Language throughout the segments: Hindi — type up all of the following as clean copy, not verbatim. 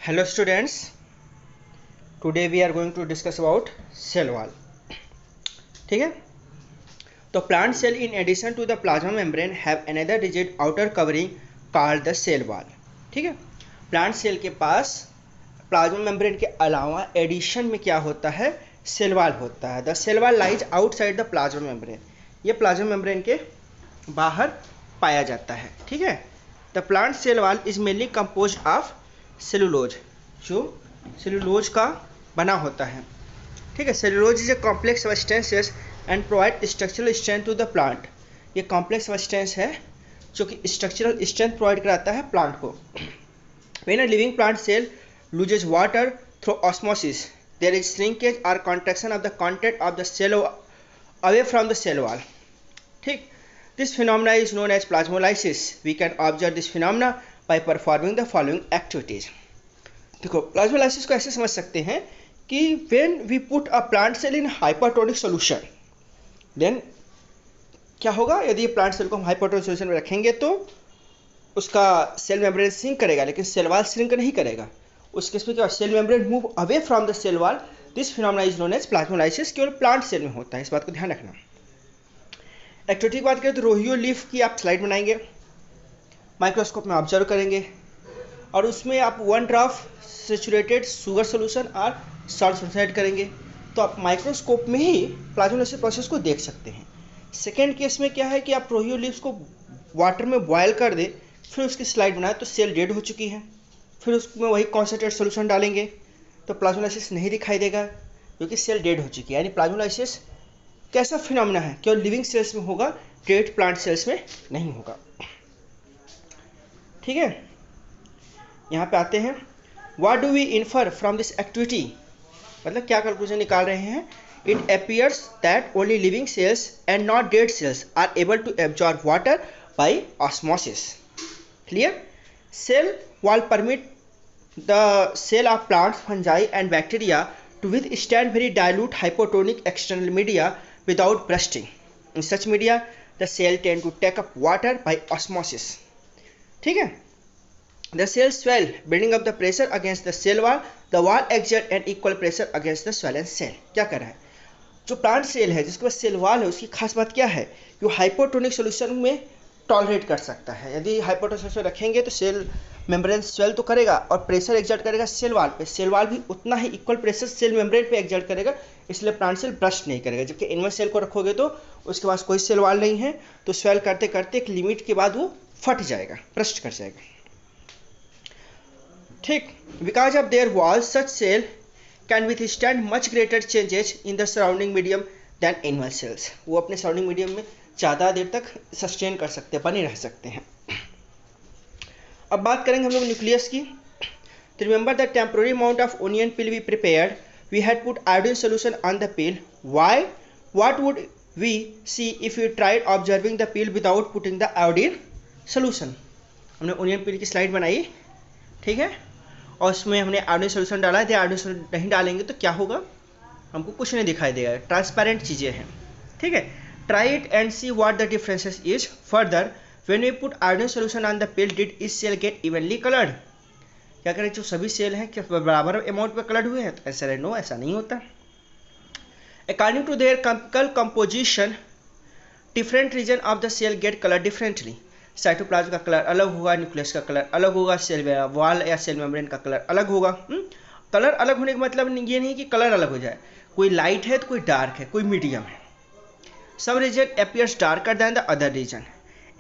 Hello students, today we are going to discuss about cell wall. ठीक है, तो plant cell in addition to the plasma membrane have another rigid outer covering called the cell wall. ठीक है, plant cell के पास plasma membrane के अलावा एडिशन में क्या होता है, सेल वॉल होता है. The cell wall lies outside the plasma membrane. ये प्लाज्मा मेम्ब्रेन के बाहर पाया जाता है. ठीक है, the plant cell wall is mainly compose of cellulose, जो सेलुलोज का बना होता है. ठीक है, cellulose is a complex substances and provide structural strength to the plant. ये कॉम्प्लेक्स सब्सटेंस है जो कि स्ट्रक्चरल स्ट्रेंथ प्रोवाइड कराता है प्लांट को. When a living plant cell loses water through osmosis, there is shrinkage or contraction of the content of the cell away from the cell wall. ठीक, this phenomena is known as plasmolysis. We can observe this phenomena by performing the following activities. देखो, प्लाज्मोलाइसिस को ऐसे समझ सकते हैं कि when we put a plant cell in hypertonic solution, then क्या होगा, यदि प्लांट सेल को हम हाइपरटोनिक सोल्यूशन में रखेंगे तो उसका सेल मेम्ब्रेन श्रिंक करेगा, लेकिन सेल वॉल श्रिंक नहीं करेगा. उस केस में क्या, cell membrane move away from the cell wall. This phenomena is known as plasmolysis. केवल प्लांट सेल में होता है, इस बात को ध्यान रखना. एक्टिविटी की बात करें तो रोहियो लीफ की आप स्लाइड बनाएंगे, माइक्रोस्कोप में ऑब्जर्व करेंगे और उसमें आप 1 ड्रॉप सैचुरेटेड शुगर सोल्यूशन और सॉल्ट सब्सटाइड करेंगे, तो आप माइक्रोस्कोप में ही प्लाज्मोलाइसिस प्रोसेस को देख सकते हैं. सेकेंड केस में क्या है कि आप रोहियो लीव्स को वाटर में बॉयल कर दें, फिर उसकी स्लाइड बनाए तो सेल डेड हो चुकी है, फिर उसमें वही कॉन्सेंट्रेट सोल्यूशन डालेंगे तो प्लाज्मोलाइसिस नहीं दिखाई देगा क्योंकि सेल डेड हो चुकी है. यानी प्लाज्मोलाइसिस कैसा फिनोमेना है, केवल लिविंग सेल्स में होगा, डेड प्लांट सेल्स में नहीं होगा. ठीक है, यहाँ पे आते हैं. What do we infer from this activity, मतलब क्या कंक्लूजन निकाल रहे हैं. It appears that only living cells and not dead cells are able to absorb water by osmosis. Clear. Cell wall permit the cell of plants, fungi and bacteria to withstand very dilute hypotonic external media without bursting. In such media, the cell tend to take up water by osmosis. ठीक है. The cell swell, building up the pressure against the cell wall. The wall exert an equal pressure against the swollen cell. क्या कर रहा है, जो प्लांट सेल है जिसके पास सेल वॉल है, उसकी खास बात क्या है, जो हाइपोटोनिक सोल्यूशन में टॉलरेट कर सकता है. यदि हाइपोटोनिक सोल्यूशन रखेंगे तो सेल मेम्ब्रेन स्वेल तो करेगा और प्रेशर एक्सर्ट करेगा सेल वॉल पे. सेल वॉल भी उतना ही इक्वल प्रेशर सेल मेम्ब्रेन पे एक्सर्ट करेगा, इसलिए प्लांट सेल ब्रस्ट नहीं करेगा. जबकि इनवर सेल को रखोगे तो उसके पास कोई सेल वॉल नहीं है, तो स्वेल करते करते एक लिमिट के बाद वो फट जाएगा, ब्रस्ट कर जाएगा. ठीक, because of their wall such cell can withstand much greater changes in the surrounding medium than inner cells. वो अपने सराउंडिंग मीडियम में ज़्यादा देर तक सस्टेन कर सकते हैं, बने रह सकते हैं. अब बात करेंगे हम लोग न्यूक्लियस की. तो remember the temporary amount of onion peel we prepared, we had put iodine solution on the peel. Why, what would we see if you tried observing the peel without putting the iodine solution. हमने ओनियन पिल की स्लाइड बनाई, ठीक है, और उसमें हमने आयोडीन सोल्यूशन डाला है. आयोडीन सोल्यूशन नहीं डालेंगे तो क्या होगा, हमको कुछ नहीं दिखाई देगा, ट्रांसपेरेंट चीज़ें हैं. ठीक है, try it and see what the differences is. Further, when we put iodine solution on the pill, did each cell get evenly colored? क्या करें, जो सभी सेल हैं क्या बराबर अमाउंट में कलर्ड हुए हैं, तो ऐसा नो, ऐसा नहीं होता. According to their chemical composition, different region of the cell get colored differently. Cytoplasm का कलर अलग होगा, न्यूक्लियस का कलर अलग होगा, सेल वॉल या सेल मेम्ब्रेन का कलर अलग होगा. कलर अलग होने का मतलब ये नहीं कि कलर अलग हो जाए, कोई लाइट है तो कोई डार्क है, कोई मीडियम है. Some region appears darker than the other region.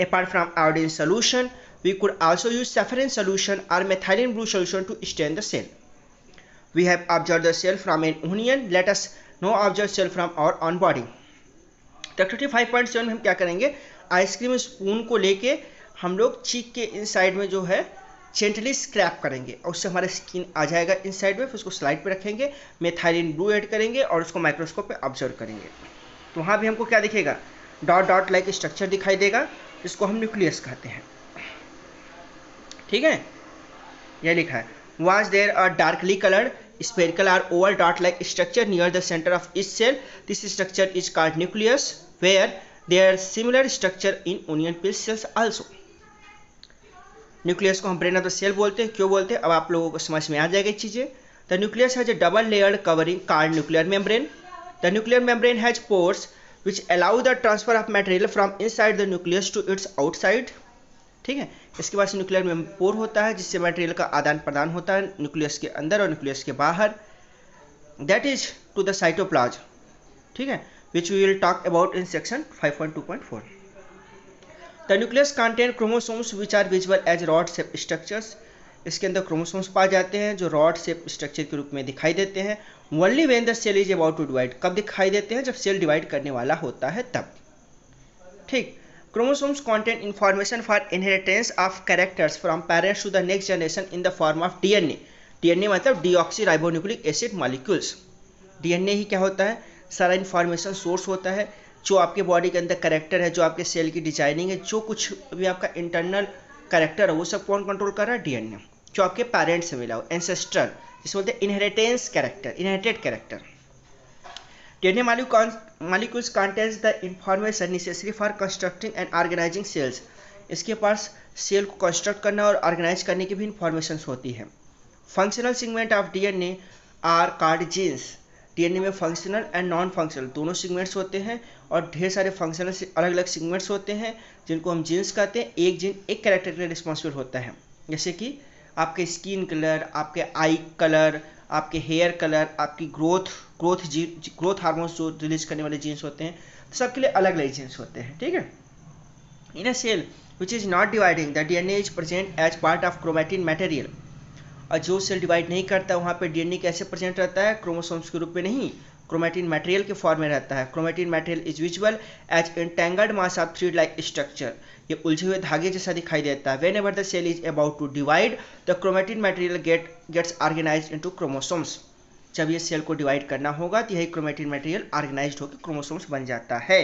Apart from iodine solution, we could also use safranin solution or methylene blue solution to stain the cell. We have observed the cell from an onion. Let us now observe cell from our own body. तो 35.7 में हम क्या करेंगे, आइसक्रीम स्पून को लेके हम लोग चीक के इनसाइड में जो है जेंटली स्क्रैप करेंगे और उससे हमारा स्किन आ जाएगा इनसाइड में. फिर उसको स्लाइड पे रखेंगे, मेथाइलिन ब्लू ऐड करेंगे और उसको माइक्रोस्कोप पे ऑब्जर्व करेंगे. तो वहाँ भी हमको क्या दिखेगा, डॉट डॉट लाइक स्ट्रक्चर दिखाई देगा, जिसको हम न्यूक्लियस कहते हैं. ठीक है, यह लिखा है. Was there a darkly colored spherical or oval dot like structure near the center of each cell? This structure is called nucleus, where there are similar structure in onion peel cells also. Nucleus को हम ब्रेन ऑफ द सेल बोलते हैं। क्यों बोलते हैं अब आप लोगों को समझ में आ जाएगी चीजें। The nucleus has a double layered covering called nuclear membrane. The nuclear membrane has pores which allow the transfer of material from inside the nucleus to its outside। ठीक है, इसके पास न्यूक्लियर में पोर होता है जिससे मटेरियल का आदान प्रदान होता है न्यूक्लियस के अंदर और न्यूक्लियस के बाहर। That is to the cytoplasm. ठीक है, which we will talk about in section 5.2.4। The nucleus contain chromosomes which are visual as rod shape structures. इसके अंदर क्रोमोसोम्स पाए जाते हैं जो रॉड शेप स्ट्रक्चर के रूप में दिखाई देते हैं। Only when the cell is about to divide. कब दिखाई देते हैं? जब सेल डिवाइड करने वाला होता है तब। ठीक, chromosomes contain information for inheritance of characters from parents to the next generation in the form of DNA. DNA मतलब डीऑक्सीराइबोन्यूक्लिक एसिड मॉलिक्यूल्स। डीएनए ही क्या होता है? सारा इंफॉर्मेशन सोर्स होता है जो आपके बॉडी के अंदर कैरेक्टर है, जो आपके सेल की डिजाइनिंग है, जो कुछ भी आपका इंटरनल कैरेक्टर है वो सब कौन कंट्रोल कर रहा है? डीएनए, जो आपके पेरेंट्स से मिला हो, एंसेस्टर, जिसे बोलते हैं inheritance character, inherited character. DNA molecules contains the information necessary for constructing and organizing cells। इसके पास सेल को कंस्ट्रक्ट करना और ऑर्गेनाइज करने की भी इंफॉर्मेशन होती है। Functional segment of DNA are called genes. DNA में फंक्शनल एंड नॉन फंक्शनल दोनों सेगमेंट्स होते हैं और ढेर सारे फंक्शनल अलग अलग सेगमेंट्स होते हैं जिनको हम जीन्स कहते हैं। एक जीन एक कैरेक्टर के लिए रिस्पॉन्सिबल होता है, जैसे कि आपके स्किन कलर, आपके आई कलर, आपके हेयर कलर, आपकी ग्रोथ हार्मोन्स जो रिलीज करने वाले जीन्स होते हैं, तो सबके लिए अलग अलग जीन्स होते हैं। ठीक है, in a cell which is not dividing the DNA is present as part of chromatin material. और जो सेल डिवाइड नहीं करता वहाँ पे डीएनए कैसे प्रेजेंट रहता है? क्रोमोसोम्स के रूप में नहीं, क्रोमैटिन मटेरियल के फॉर्म में रहता है। Chromatin material is visual as entangled mass of thread like structure. ये उलझे हुए धागे जैसा दिखाई देता है। Whenever the cell is about to divide the chromatin material gets organised into chromosomes. जब ये सेल को डिवाइड करना होगा तो यही क्रोमैटिन मटेरियल ऑर्गेनाइज्ड होकर क्रोमोसोम्स बन जाता है।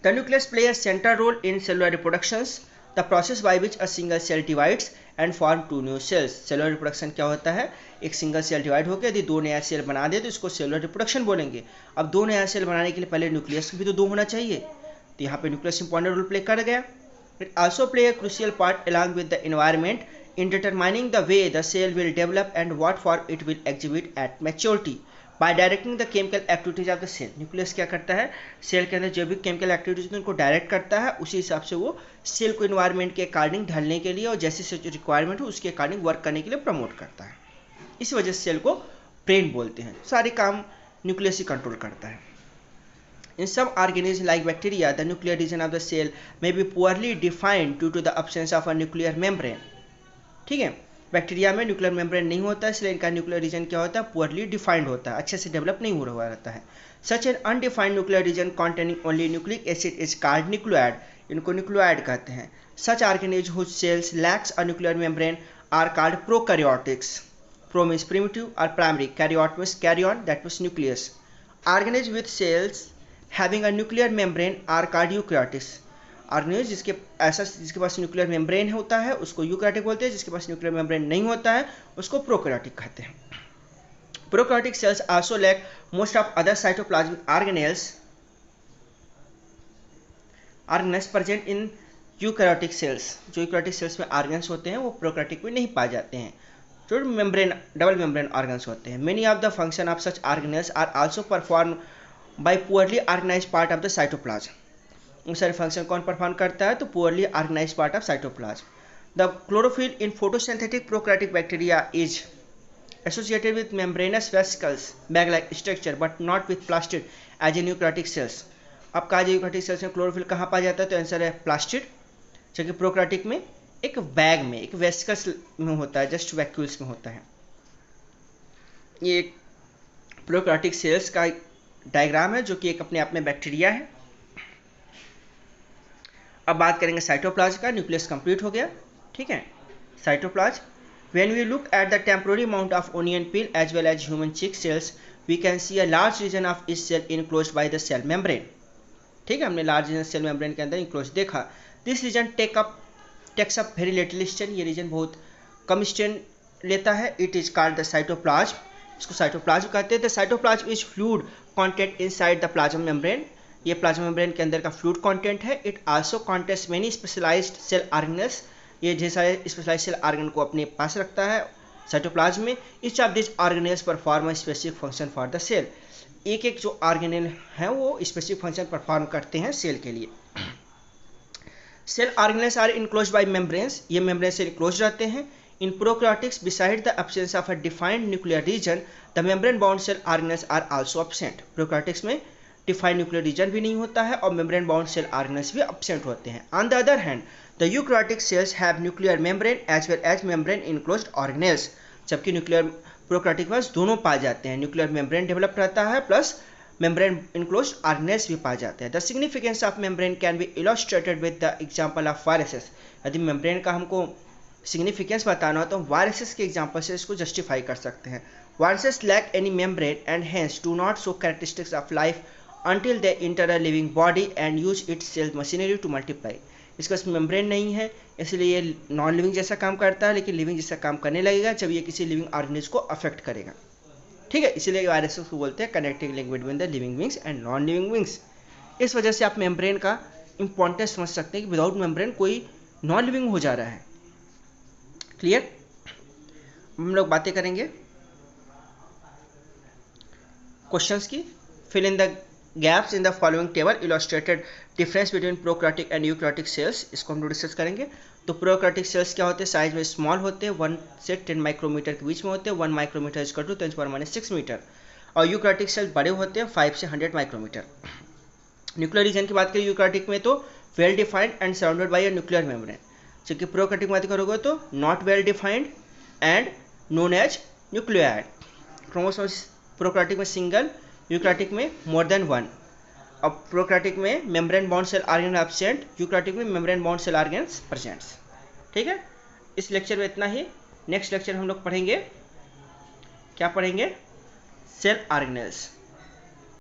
The nucleus play a central role in cellular reproductions, the process by which a single cell divides and form two new cells. Cellular reproduction क्या होता है? एक सिंगल सेल डिवाइड होकर यदि दो नया सेल बना दे तो इसको सेलुलर रिप्रोडक्शन बोलेंगे। अब दो नया सेल बनाने के लिए पहले न्यूक्लियस भी तो दो होना चाहिए, तो यहाँ पे न्यूक्लियस इंपॉर्टेंट रोल प्ले कर गया। It also play a crucial part along with the environment in determining the way the cell will develop and what form it will exhibit at maturity by directing the chemical activities of the cell। Nucleus क्या करता है? सेल के अंदर जो भी केमिकल एक्टिविटीज उनको डायरेक्ट करता है, उसी हिसाब से वो सेल को इन्वायरमेंट के अकॉर्डिंग ढलने के लिए और जैसे जो रिक्वायरमेंट हो उसके अकॉर्डिंग वर्क करने के लिए प्रमोट करता है। इस वजह से सेल को ब्रेन बोलते हैं। सारे काम न्यूक्लियस ही कंट्रोल करता है। In some organisms like bacteria, the nuclear region of the cell may be poorly defined due to the absence of a nuclear membrane। ठीक है, बैक्टीरिया में न्यूक्लियर मेम्ब्रेन नहीं होता है, इसलिए इनका न्यूक्लियर रीजन क्या होता है? पुअरली डिफाइंड होता है, अच्छे से डेवलप नहीं हो रहा रहता है। Such an undefined nuclear region containing only nucleic acid is called nucleoid. इनको न्यूक्लियोइड कहते हैं। Such organism whose cells lacks a nuclear membrane are called prokaryotics. Pro means primitive और primary, karyote means karyon, that means nucleus. Organism with cells having a nuclear membrane are called eukaryotics. Organism जिसके पास न्यूक्लियर मेम्ब्रेन होता है उसको यूकैरियोटिक बोलते हैं, जिसके पास न्यूक्लियर मेम्ब्रेन नहीं होता है उसको प्रोकैरियोटिक कहते हैं। Prokaryotic cells also lack most of other cytoplasmic organelles present in eukaryotic cells. जो यूकैरियोटिक सेल्स में ऑर्गन्स होते हैं वो प्रोकैरियोटिक में नहीं पाए जाते हैं, जो मेम्ब्रेन डबल मेम्ब्रेन ऑर्गन्स होते हैं। Many of the function of such organelles are also perform by poorly organized part of the cytoplasm. उन सारे फंक्शन कौन परफॉर्म करता है? तो poorly organize part of cytoplasm. The chlorophyll in photosynthetic prokaryotic bacteria is associated with membranous vesicles bag like structure but not with plastid as a nucleotic cells. अब कहा जाए यूकैरियोटिक सेल्स में क्लोरोफिल कहाँ पाया जाता है? तो आंसर है प्लास्टिड, जबकि प्रोकैरियोटिक में एक बैग में, एक वेसिकल्स में होता है, जस्ट वैक्यूल्स में होता है। ये एक प्रोकैरियोटिक सेल्स का डायग्राम है जो कि एक अपने आप में बैक्टीरिया है। अब बात करेंगे साइटोप्लाज्म का। न्यूक्लियस कंप्लीट हो गया, ठीक है। Cytoplasm, when we look at the temporary amount of onion peel as well as human cheek cells we can see a large region of इस cell enclosed by the cell membrane. ठीक है, हमने लार्ज रीजन सेल मेम्ब्रेन के अंदर इनक्लोज देखा। This region takes up very little stain. ये रीजन बहुत कम स्टेन लेता है। It is called the cytoplasm. इसको साइटोप्लाज्म कहते हैं। The cytoplasm is fluid content inside the plasma membrane. ये प्लाज्मा मेम्ब्रेन के अंदर का फ्लूइड कंटेंट है। It also contains many specialised cell organelles. ये ढेर सारे स्पेशलाइज सेल ऑर्गन को अपने पास रखता है साइटोप्लाज्म में। Each of this organelles perform a specific function for the cell. एक एक जो ऑर्गेनेल है वो स्पेसिफिक फंक्शन परफॉर्म करते हैं सेल के लिए। Cell organelles are enclosed by membranes, ये मेम्ब्रेन से इनक्लोज रहते हैं। In prokaryotics beside the absence of a defined nuclear region the membrane bound cell organelles are also absent. Prokaryotics में डिफाइंड न्यूक्लियर रीजन भी नहीं होता है और मेम्ब्रेन बाउंड सेल ऑर्गेनेल्स भी एब्सेंट होते हैं। On the other hand the eukaryotic cells have nuclear membrane as well as membrane enclosed organelles. जबकि न्यूक्लियर प्रोकैरियोटिक में दोनों पाए जाते हैं, न्यूक्लियर मेम्ब्रेन डेवलप रहता है प्लस मेम्ब्रेन इनक्लोज्ड ऑर्गेनेल्स भी पाए जाते हैं। The significance of membrane can be illustrated with the example of viruses. यदि मेम्ब्रेन का हमको सिग्निफिकेंस बताना हो तो वायरसेस के एग्जांपल से इसको जस्टिफाई कर सकते हैं। Viruses lack any membrane and hence do not show characteristics of life until they enter a living body and use its cell machinery to multiply। इसका मेम्ब्रेन नहीं है इसलिए ये नॉन लिविंग जैसा काम करता है, लेकिन लिविंग जैसा काम करने लगेगा जब ये किसी लिविंग ऑर्गेनिज्म को अफेक्ट करेगा। ठीक है, इसीलिए वायरसेस को बोलते हैं connecting link between the living beings and non living beings. इस वजह से आप मेम्ब्रेन का इंपॉर्टेंस समझ सकते हैं कि विदाउट मेम्ब्रेन कोई नॉन लिविंग हो जा रहा है। क्लियर? हम लोग बातें करेंगे क्वेश्चंस की। Fill in the gaps in the following table illustrated difference between prokaryotic and eukaryotic cells। इसको हम लोग डिस्कस करेंगे। तो प्रोकैरियोटिक सेल्स क्या होते हैं, साइज में स्मॉल होते हैं, 1 से 10 माइक्रोमीटर के बीच में होते हैं, 1 micrometre is equal to 10⁻⁶ metre. और यूकैरियोटिक सेल बड़े होते हैं 5 से 100 माइक्रोमीटर। न्यूक्लियर रीजन की बात करें यूकैरियोटिक में तो well defined and surrounded by a nuclear membrane, जबकि प्रोकैरियोटिक में बात करोगे तो not well defined and known as nucleoid. Chromosomes prokaryotic में सिंगल, यूकैरियोटिक में मोर देन 1। अब प्रोकैरियोटिक में membrane bound cell organ absent, eukaryotic में membrane bound cell organs presents. ठीक है, इस लेक्चर में इतना ही। नेक्स्ट लेक्चर हम लोग पढ़ेंगे, क्या पढ़ेंगे? Cell organelles.